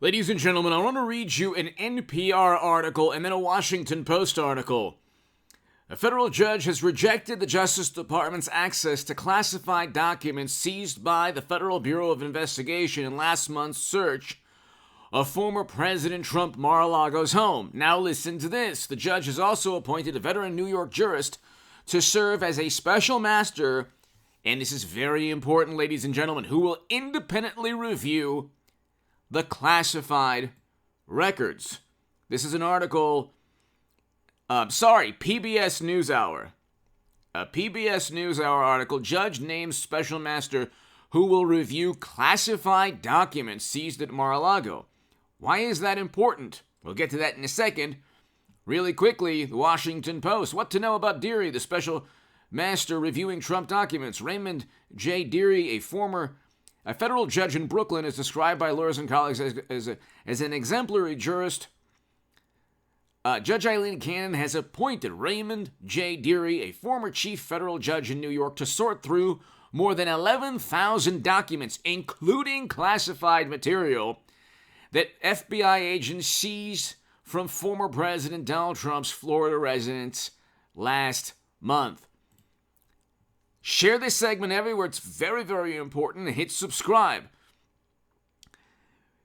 Ladies and gentlemen, I want to read you an NPR article and then a Washington Post article. A federal judge has rejected the Justice Department's access to classified documents seized by the Federal Bureau of Investigation in last month's search of former President Trump Mar-a-Lago's home. Now listen to this. The judge has also appointed a veteran New York jurist to serve as a special master, and this is very important, ladies and gentlemen, who will independently review the classified records. This is an article, PBS NewsHour. A PBS NewsHour article, judge names special master who will review classified documents seized at Mar-a-Lago. Why is that important? We'll get to that in a second. Really quickly, the Washington Post. What to know about Dearie, the special master reviewing Trump documents. Raymond J. Dearie, a federal judge in Brooklyn, is described by lawyers and colleagues as an exemplary jurist. Judge Eileen Cannon has appointed Raymond J. Dearie, a former chief federal judge in New York, to sort through more than 11,000 documents, including classified material, that FBI agents seized from former President Donald Trump's Florida residence last month. Share this segment everywhere. It's very, very important. And hit subscribe.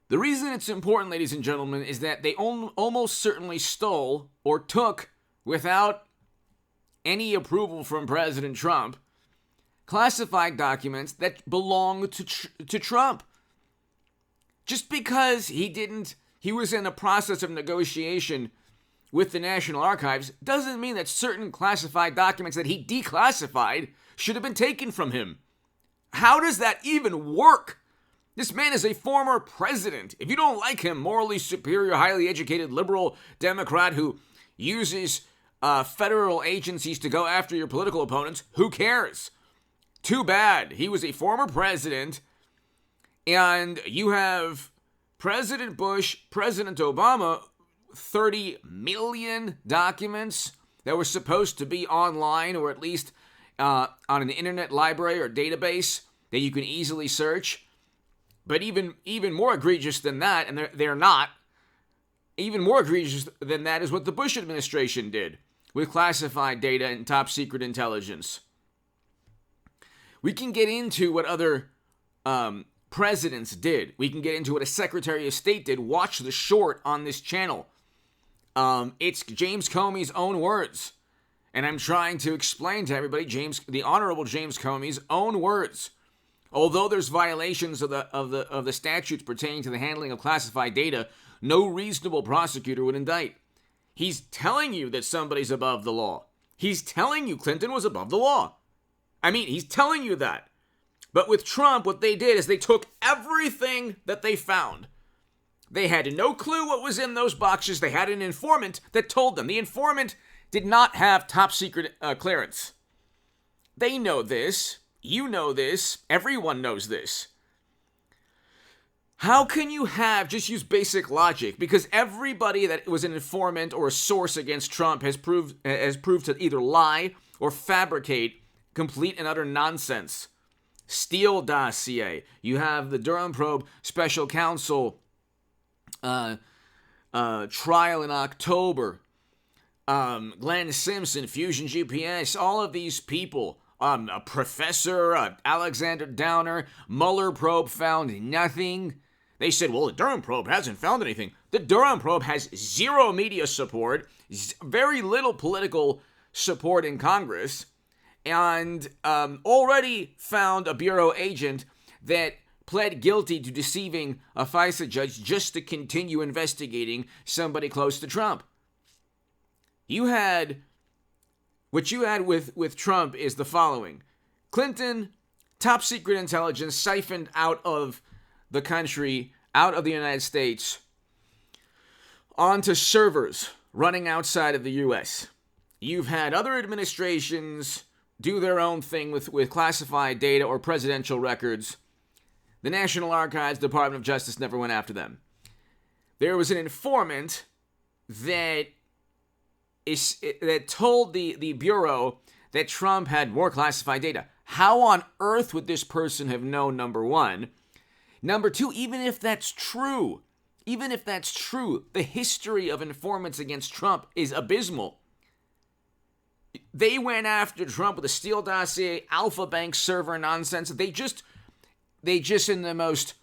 The reason it's important, ladies and gentlemen, is that they almost certainly stole or took, without any approval from President Trump, classified documents that belonged to Trump. Just because he was in the process of negotiation with the National Archives doesn't mean that certain classified documents that he declassified should have been taken from him. How does that even work? This man is a former president. If you don't like him, morally superior, highly educated, liberal Democrat who uses federal agencies to go after your political opponents, who cares? Too bad. He was a former president, and you have President Bush, President Obama, 30 million documents that were supposed to be online, or at least on an internet library or database that you can easily search. But even more egregious than that, and they're not, even more egregious than that is what the Bush administration did with classified data and top secret intelligence. We can get into what other presidents did. We can get into what a Secretary of State did. Watch the short on this channel. It's James Comey's own words. And I'm trying to explain to everybody the Honorable James Comey's own words. Although there's violations of the statutes pertaining to the handling of classified data, no reasonable prosecutor would indict. He's telling you that somebody's above the law. He's telling you Clinton was above the law. I mean, he's telling you that. But with Trump, what they did is they took everything that they found. They had no clue what was in those boxes. They had an informant that told them. The informant did not have top secret clearance. They know this. You know this. Everyone knows this. How can you just use basic logic? Because everybody that was an informant or a source against Trump has proved to either lie or fabricate complete and utter nonsense. Steele dossier. You have the Durham probe special counsel trial in October. Glenn Simpson, Fusion GPS, all of these people. A professor, Alexander Downer, Mueller probe found nothing. They said, well, the Durham probe hasn't found anything. The Durham probe has zero media support, very little political support in Congress, and already found a Bureau agent that pled guilty to deceiving a FISA judge just to continue investigating somebody close to Trump. What you had with Trump is the following. Clinton, top secret intelligence siphoned out of the country, out of the United States, onto servers running outside of the U.S. You've had other administrations do their own thing with classified data or presidential records. The National Archives, Department of Justice never went after them. There was an informant that told the Bureau that Trump had more classified data. How on earth would this person have known, number one? Number two, even if that's true, Even if that's true, the history of informants against Trump is abysmal. They went after Trump with a Steele dossier, Alpha Bank server nonsense. They just in the most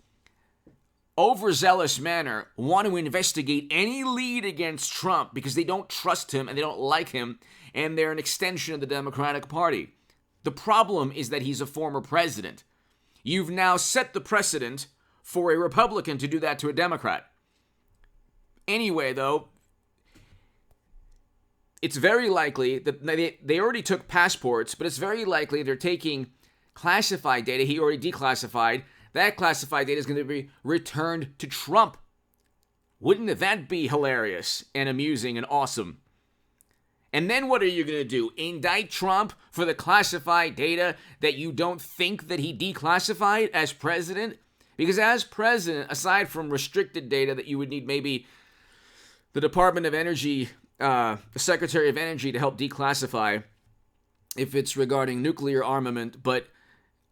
overzealous manner want to investigate any lead against Trump because they don't trust him and they don't like him, and they're an extension of the Democratic Party. The problem is that he's a former president. You've now set the precedent for a Republican to do that to a Democrat. Anyway, though, it's very likely that they already took passports, but it's very likely they're taking classified data he already declassified. That classified data is going to be returned to Trump. Wouldn't that be hilarious and amusing and awesome? And then what are you going to do? Indict Trump for the classified data that you don't think that he declassified as president? Because as president, aside from restricted data that you would need maybe the Department of Energy, the Secretary of Energy to help declassify if it's regarding nuclear armament, but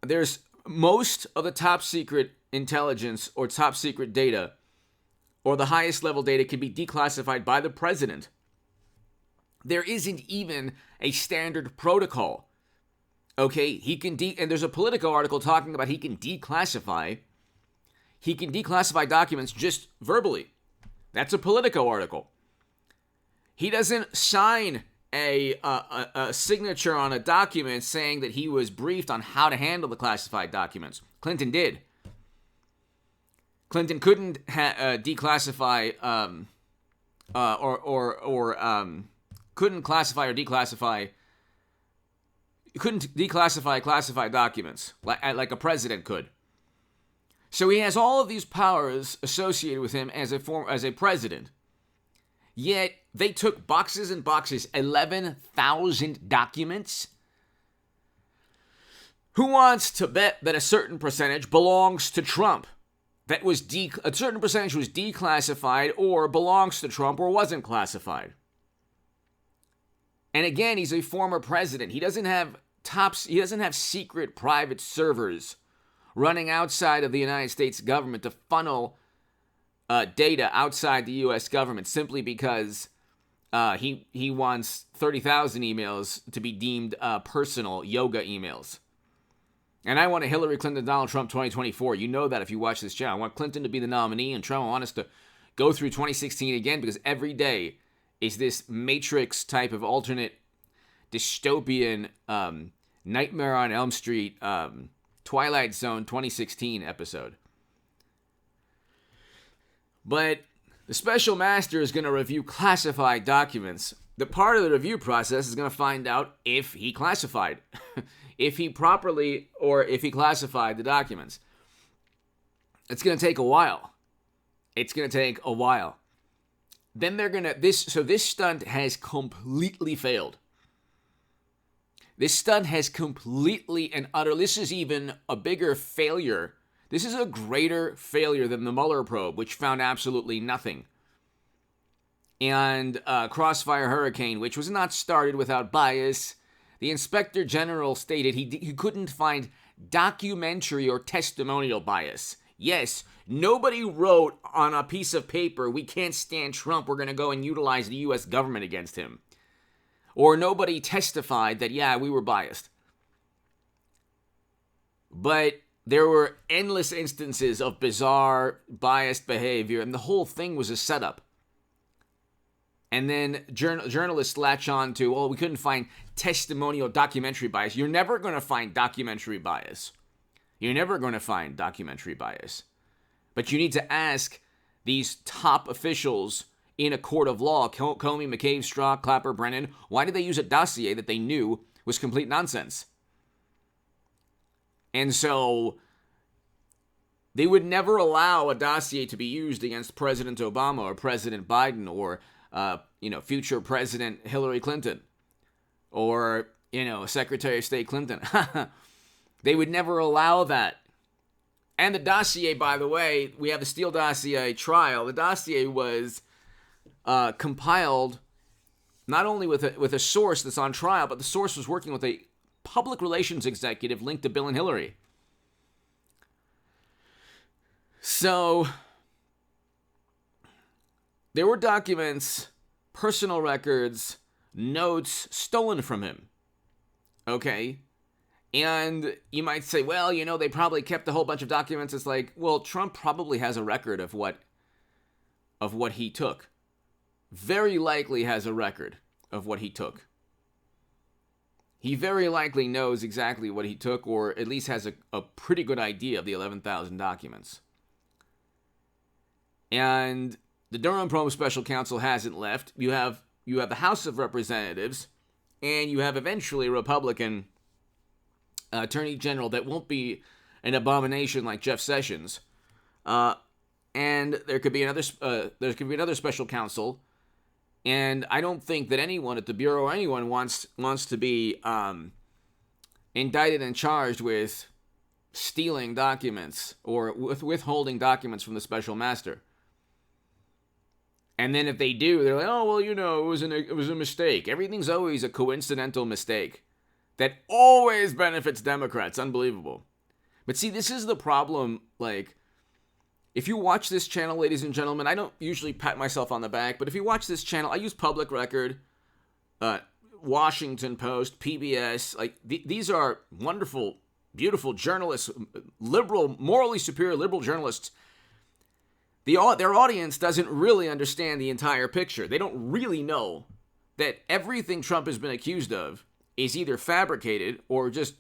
there's most of the top secret intelligence or top secret data or the highest level data can be declassified by the president. There isn't even a standard protocol. Okay, he can and there's a Politico article talking about he can declassify documents just verbally. That's a Politico article. He doesn't sign a signature on a document saying that he was briefed on how to handle the classified documents. Clinton did. Clinton couldn't declassify couldn't classify or declassify. Couldn't declassify classified documents like a president could. So he has all of these powers associated with him as a president. Yet they took boxes and boxes, 11,000 documents. Who wants to bet that a certain percentage belongs to Trump? That was a certain percentage was declassified or belongs to Trump or wasn't classified. And again, he's a former president. He doesn't have secret private servers running outside of the United States government to funnel data outside the U.S. government simply because he wants 30,000 emails to be deemed personal yoga emails. And I want a Hillary Clinton, Donald Trump 2024. You know that if you watch this channel. I want Clinton to be the nominee and Trump. I want us to go through 2016 again because every day is this Matrix type of alternate dystopian Nightmare on Elm Street Twilight Zone 2016 episode. But the special master is going to review classified documents. The part of the review process is going to find out if he classified, if he properly or if he classified the documents. It's going to take a while. Then they're going to, this stunt has completely failed. This stunt has completely and utterly, this is even a bigger failure. This is a greater failure than the Mueller probe, which found absolutely nothing. And Crossfire Hurricane, which was not started without bias. The Inspector General stated he couldn't find documentary or testimonial bias. Yes, nobody wrote on a piece of paper, we can't stand Trump, we're going to go and utilize the U.S. government against him. Or nobody testified that, yeah, we were biased. But there were endless instances of bizarre, biased behavior, and the whole thing was a setup. And then journalists latch on to, we couldn't find testimonial documentary bias. You're never going to find documentary bias. But you need to ask these top officials in a court of law, Comey, McCabe, Strzok, Clapper, Brennan, why did they use a dossier that they knew was complete nonsense? And so they would never allow a dossier to be used against President Obama or President Biden or future President Hillary Clinton or Secretary of State Clinton. They would never allow that. And the dossier, by the way, we have the Steele dossier trial. The dossier was compiled not only with a source that's on trial, but the source was working with a public relations executive linked to Bill and Hillary. So there were documents, personal records, notes stolen from him. Okay? And you might say, well, they probably kept a whole bunch of documents. It's like, well, Trump probably has a record of what he took. Very likely has a record of what he took. He very likely knows exactly what he took, or at least has a pretty good idea of the 11,000 documents. And the Durham Probe Special Counsel hasn't left. You have the House of Representatives, and you have eventually a Republican Attorney General that won't be an abomination like Jeff Sessions. And there could be another special counsel. And I don't think that anyone at the Bureau or anyone wants to be indicted and charged with stealing documents or with withholding documents from the special master. And then if they do, they're like, oh, well, it was a mistake. Everything's always a coincidental mistake that always benefits Democrats. Unbelievable. But see, this is the problem, like, if you watch this channel, ladies and gentlemen, I don't usually pat myself on the back, but if you watch this channel, I use Public Record, Washington Post, PBS. Like, these are wonderful, beautiful journalists, liberal, morally superior liberal journalists. Their audience doesn't really understand the entire picture. They don't really know that everything Trump has been accused of is either fabricated or just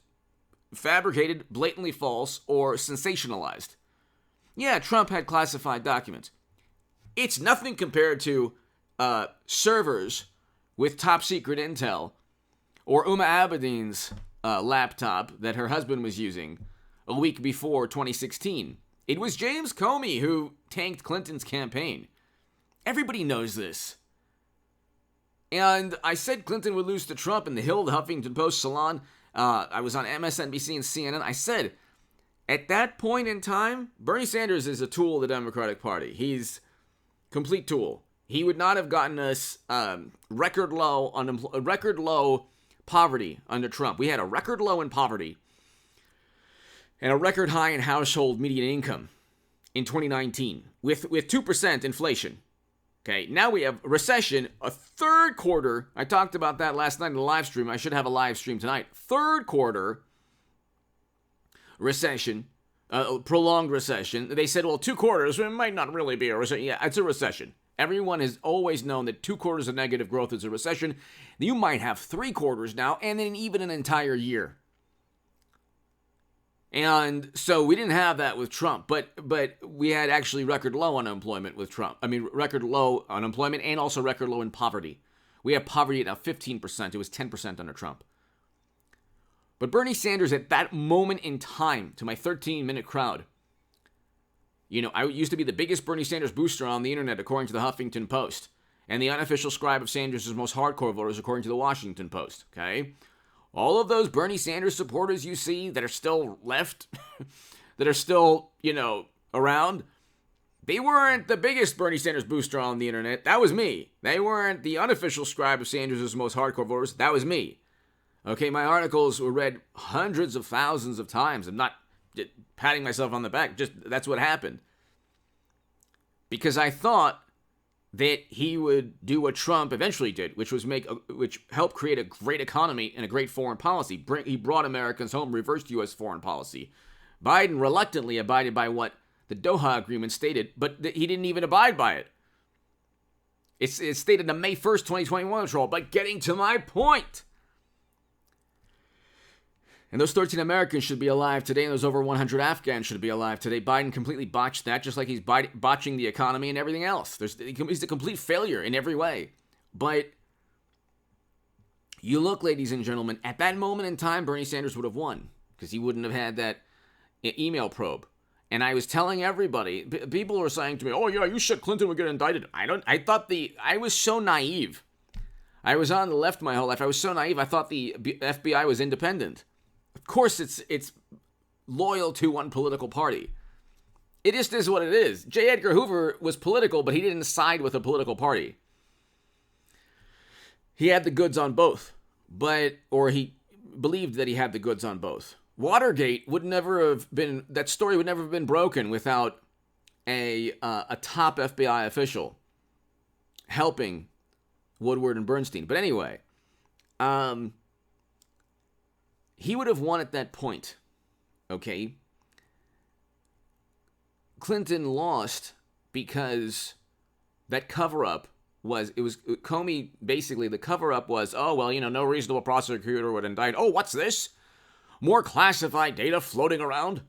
fabricated, blatantly false, or sensationalized. Yeah, Trump had classified documents. It's nothing compared to servers with top secret intel or Uma Abedin's laptop that her husband was using a week before 2016. It was James Comey who tanked Clinton's campaign. Everybody knows this. And I said Clinton would lose to Trump in the Hill, the Huffington Post salon. I was on MSNBC and CNN. I said, at that point in time, Bernie Sanders is a tool of the Democratic Party. He's a complete tool. He would not have gotten us record low poverty under Trump. We had a record low in poverty and a record high in household median income in 2019 with 2% inflation. Okay, now we have recession, a third quarter. I talked about that last night in the live stream. I should have a live stream tonight. Third quarter recession, prolonged recession. They said, well, 2 quarters, it might not really be a recession. Yeah, it's a recession. Everyone has always known that 2 quarters of negative growth is a recession. You might have 3 quarters now, and then even an entire year. And so we didn't have that with Trump, but we had actually record low unemployment with Trump. I mean, record low unemployment and also record low in poverty. We have poverty at now 15%. It was 10% under Trump. But Bernie Sanders at that moment in time, to my 13-minute crowd, I used to be the biggest Bernie Sanders booster on the internet, according to the Huffington Post, and the unofficial scribe of Sanders' most hardcore voters, according to the Washington Post, okay? All of those Bernie Sanders supporters you see that are still left, that are still, around, they weren't the biggest Bernie Sanders booster on the internet. That was me. They weren't the unofficial scribe of Sanders' most hardcore voters. That was me. Okay, my articles were read hundreds of thousands of times. I'm not patting myself on the back. Just that's what happened. Because I thought that he would do what Trump eventually did, which was which helped create a great economy and a great foreign policy. He brought Americans home, reversed U.S. foreign policy. Biden reluctantly abided by what the Doha Agreement stated, but he didn't even abide by it. It's stated in the May 1st, 2021 withdrawal. But getting to my point, and those 13 Americans should be alive today, and those over 100 Afghans should be alive today. Biden completely botched that, just like he's botching the economy and everything else. He's a complete failure in every way. But you look, ladies and gentlemen, at that moment in time, Bernie Sanders would have won, because he wouldn't have had that email probe. And I was telling everybody, people were saying to me, oh yeah, you said Clinton would get indicted. I was so naive. I was on the left my whole life. I was so naive. I thought the FBI was independent. Of course, it's loyal to one political party. It just is what it is. J. Edgar Hoover was political, but he didn't side with a political party. He had the goods on both, or he believed that he had the goods on both. Watergate that story would never have been broken without a top FBI official helping Woodward and Bernstein. But anyway, he would have won at that point, okay? Clinton lost because that cover-up was Comey, basically, the cover-up was, oh, well, no reasonable prosecutor would indict. Oh, what's this? More classified data floating around?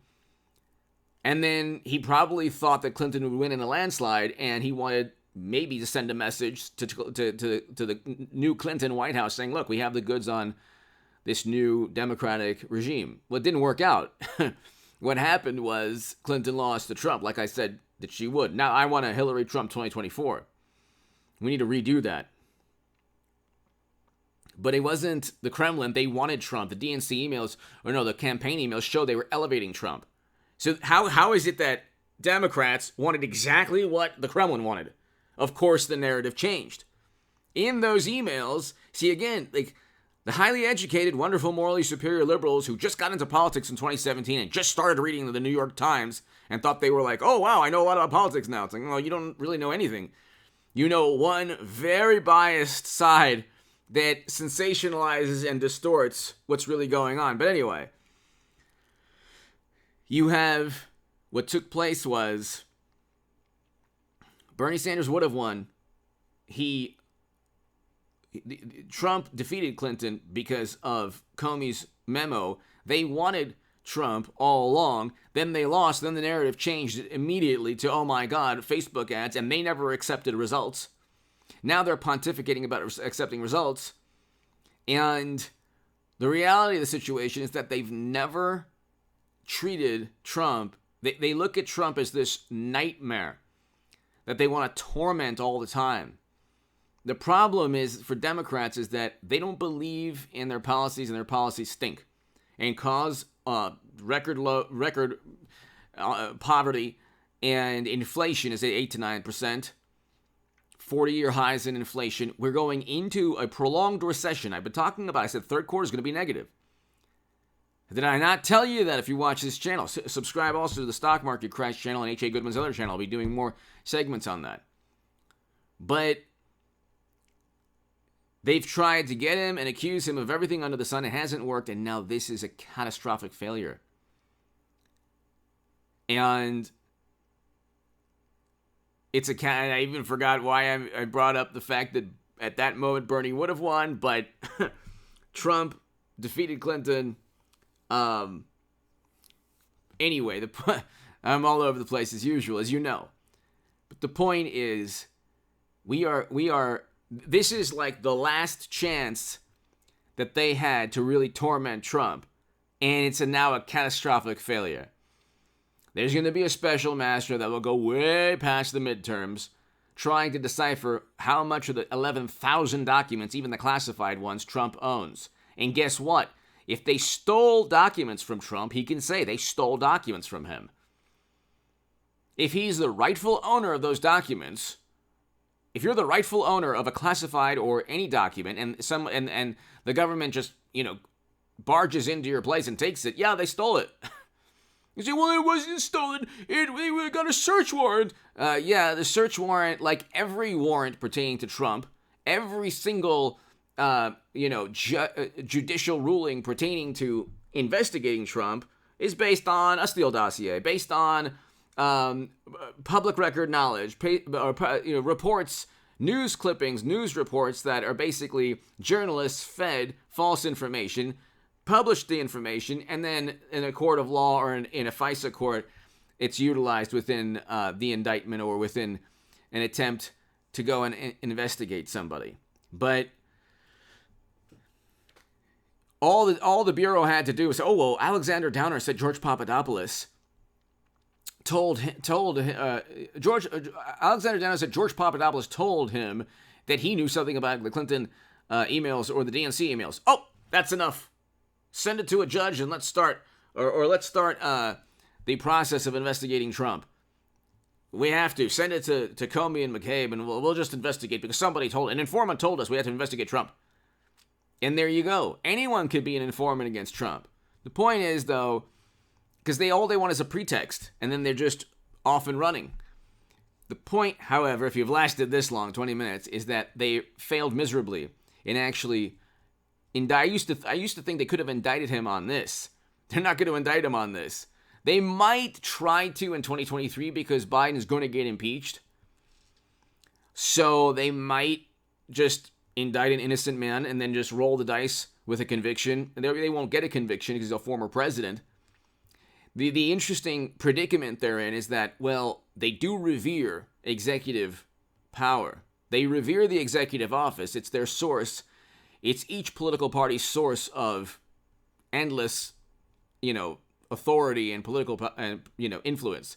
And then he probably thought that Clinton would win in a landslide, and he wanted maybe to send a message to the new Clinton White House saying, look, we have the goods on this new Democratic regime. Well, it didn't work out. What happened was Clinton lost to Trump, like I said that she would. Now, I want a Hillary Trump 2024. We need to redo that. But it wasn't the Kremlin. They wanted Trump. The DNC emails, the campaign emails showed they were elevating Trump. So how is it that Democrats wanted exactly what the Kremlin wanted? Of course, the narrative changed. In those emails, see, again, like the highly educated, wonderful, morally superior liberals who just got into politics in 2017 and just started reading the New York Times and thought they were like, oh, wow, I know a lot about politics now. It's like, well, you don't really know anything. You know one very biased side that sensationalizes and distorts what's really going on. But anyway, you have what took place was Bernie Sanders would have won. Trump defeated Clinton because of Comey's memo. They wanted Trump all along. Then they lost. Then the narrative changed immediately to, oh my God, Facebook ads, and they never accepted results. Now they're pontificating about accepting results. And the reality of the situation is that they've never treated Trump. They look at Trump as this nightmare that they want to torment all the time. The problem is for Democrats is that they don't believe in their policies, and their policies stink and cause record poverty, and inflation is at 8 to 9%. 40-year highs in inflation. We're going into a prolonged recession. I've been talking about, I said third quarter is going to be negative. Did I not tell you that if you watch this channel? Subscribe also to the Stock Market Crash channel and H.A. Goodman's other channel. I'll be doing more segments on that. But they've tried to get him and accuse him of everything under the sun. It hasn't worked, and now this is a catastrophic failure. And I even forgot why I brought up the fact that at that moment Bernie would have won, but Trump defeated Clinton. Anyway, I'm all over the place as usual, as you know. But the point is, this is like the last chance that they had to really torment Trump, and it's now a catastrophic failure. There's going to be a special master that will go way past the midterms, trying to decipher how much of the 11,000 documents, even the classified ones, Trump owns. And guess what? If they stole documents from Trump, he can say they stole documents from him. If he's the rightful owner of those documents, if you're the rightful owner of a classified or any document, and the government just, barges into your place and takes it, yeah, they stole it. You say, well, it wasn't stolen. We got a search warrant. Yeah, the search warrant, like every warrant pertaining to Trump, every single, judicial ruling pertaining to investigating Trump is based on a Steele dossier, based on public record knowledge, reports, news clippings, news reports that are basically journalists fed false information, published the information, and then in a court of law or in a FISA court, it's utilized within the indictment or within an attempt to go and investigate somebody. But all the Bureau had to do was say, oh, well, Alexander Downer said George Papadopoulos Alexander Downer said George Papadopoulos told him that he knew something about the Clinton emails or the DNC emails. Oh, that's enough. Send it to a judge and let's start the process of investigating Trump. We have to send it to Comey and McCabe, and we'll just investigate because an informant told us we had to investigate Trump. And there you go. Anyone could be an informant against Trump. The point is, though, because all they want is a pretext, and then they're just off and running. The point, however, if you've lasted this long, 20 minutes, is that they failed miserably in actually I used to think they could have indicted him on this. They're not going to indict him on this. They might try to in 2023 because Biden is going to get impeached. So they might just indict an innocent man and then just roll the dice with a conviction. And they won't get a conviction because he's a former president. The interesting predicament therein is that, well, they do revere executive power. They revere the executive office. It's their source. It's each political party's source of endless, authority and political, influence.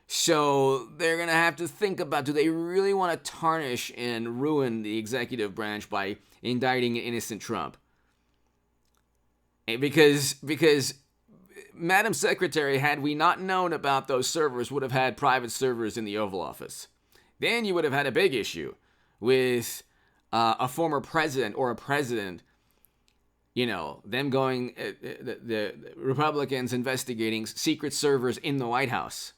So they're going to have to think about, do they really want to tarnish and ruin the executive branch by indicting an innocent Trump? Because Madam Secretary, had we not known about those servers, would have had private servers in the Oval Office. Then you would have had a big issue with a former president or a president, them going, the Republicans investigating secret servers in the White House.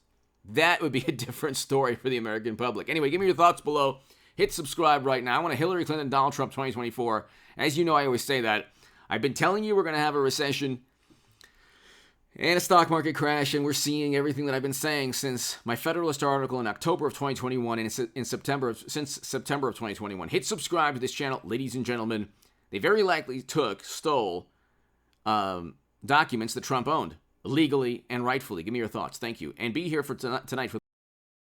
That would be a different story for the American public. Anyway, give me your thoughts below. Hit subscribe right now. I want a Hillary Clinton, Donald Trump 2024. As you know, I always say that. I've been telling you we're going to have a recession and a stock market crash, and we're seeing everything that I've been saying since my Federalist article in October of 2021 and since September of 2021. Hit subscribe to this channel, ladies and gentlemen. They very likely stole documents that Trump owned, legally and rightfully. Give me your thoughts. Thank you. And be here for tonight for